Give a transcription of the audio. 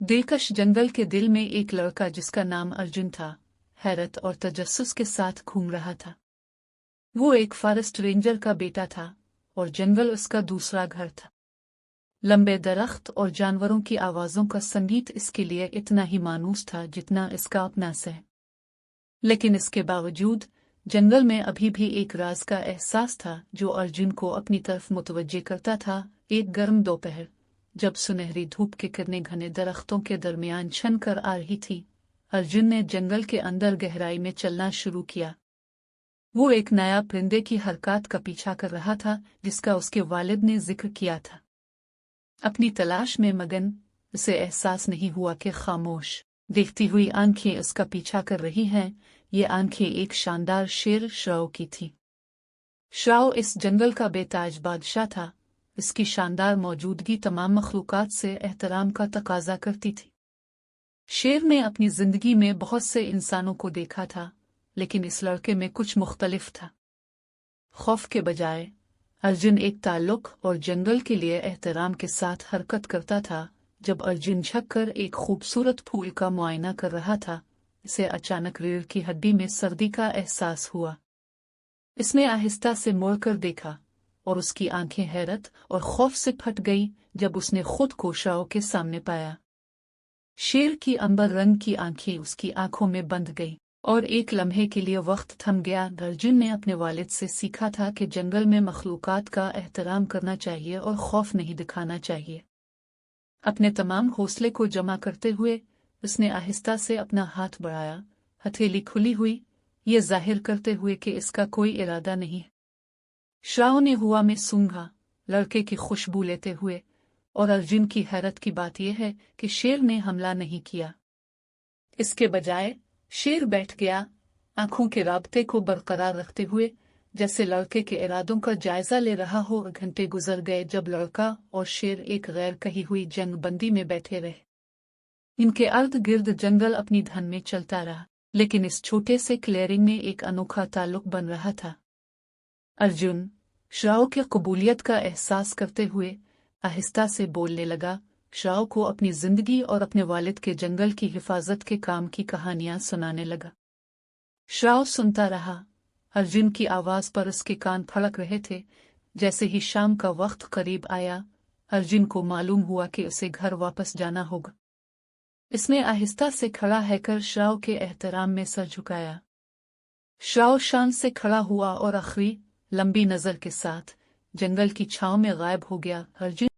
दिलकश जंगल के दिल में एक लड़का जिसका नाम अर्जुन था, हैरत और तजस्सुस के साथ घूम रहा था। वो एक फॉरेस्ट रेंजर का बेटा था और जंगल उसका दूसरा घर था। लंबे दरख्त और जानवरों की आवाज़ों का संगीत इसके लिए इतना ही मानूस था जितना इसका अपना सह। लेकिन इसके बावजूद जंगल में अभी भी एक राज का एहसास था जो अर्जुन को अपनी तरफ मुतवज्जे करता था। एक गर्म दोपहर, जब सुनहरी धूप की किरणें घने दरख्तों के दरमियान छन कर आ रही थी, अर्जुन ने जंगल के अंदर गहराई में चलना शुरू किया। वो एक नया परिंदे की हरकत का पीछा कर रहा था जिसका उसके वालिद ने जिक्र किया था। अपनी तलाश में मगन उसे एहसास नहीं हुआ कि खामोश देखती हुई आंखें उसका पीछा कर रही हैं। ये आंखें एक शानदार शेर श्राओ की थी। श्राओ इस जंगल का बेताज बादशाह था। इसकी शानदार मौजूदगी तमाम मखलूकात से एहतराम का तकाजा करती थी। शेर ने अपनी जिंदगी में बहुत से इंसानों को देखा था, लेकिन इस लड़के में कुछ मुख्तलिफ था। खौफ के बजाय अर्जुन एक ताल्लुक और जंगल के लिए एहतराम के साथ हरकत करता था। जब अर्जुन झुककर एक खूबसूरत फूल का मुआयना कर रहा था, इसे अचानक रीढ़ की हड्डी में सर्दी का एहसास हुआ। इसने आहिस्ता से मुड़कर देखा और उसकी आंखें हैरत और खौफ से फट गई जब उसने खुद को श्राओ के सामने पाया। शेर की अंबर रंग की आंखें उसकी आंखों में बंध गई और एक लम्हे के लिए वक्त थम गया। अर्जुन ने अपने वालिद से सीखा था कि जंगल में मखलूकात का एहतराम करना चाहिए और खौफ नहीं दिखाना चाहिए। अपने तमाम हौसले को जमा करते हुए उसने आहिस्ता से अपना हाथ बढ़ाया, हथेली खुली हुई, ये जाहिर करते हुए कि इसका कोई इरादा नहीं। श्राओ ने हवा में सूंघा, लड़के की खुशबू लेते हुए, और अर्जुन की हैरत की बात यह है कि शेर ने हमला नहीं किया। इसके बजाय शेर बैठ गया, आंखों के राब्ते को बरकरार रखते हुए, जैसे लड़के के इरादों का जायजा ले रहा हो। घंटे गुजर गए जब लड़का और शेर एक गैर कही हुई जंग बंदी में बैठे रहे। इनके अर्द गिर्द जंगल अपनी धन में चलता रहा, लेकिन इस छोटे से क्लियरिंग में एक अनोखा ताल्लुक बन रहा था। अर्जुन श्राओ की कबूलियत का एहसास करते हुए आहिस्ता से बोलने लगा, श्राओ को अपनी जिंदगी और अपने वालिद के जंगल की हिफाजत के काम की कहानियां सुनाने लगा। श्राओ सुनता रहा। अर्जुन की आवाज पर उसके कान फड़क रहे थे। जैसे ही शाम का वक्त करीब आया, अर्जुन को मालूम हुआ कि उसे घर वापस जाना होगा। इसने आहिस्ता से खड़ा हैकर श्राओ के एहतराम में सर झुकाया। श्राओ शान से खड़ा हुआ और आखिरी लंबी नजर के साथ जंगल की छांव में गायब हो गया। अर्जुन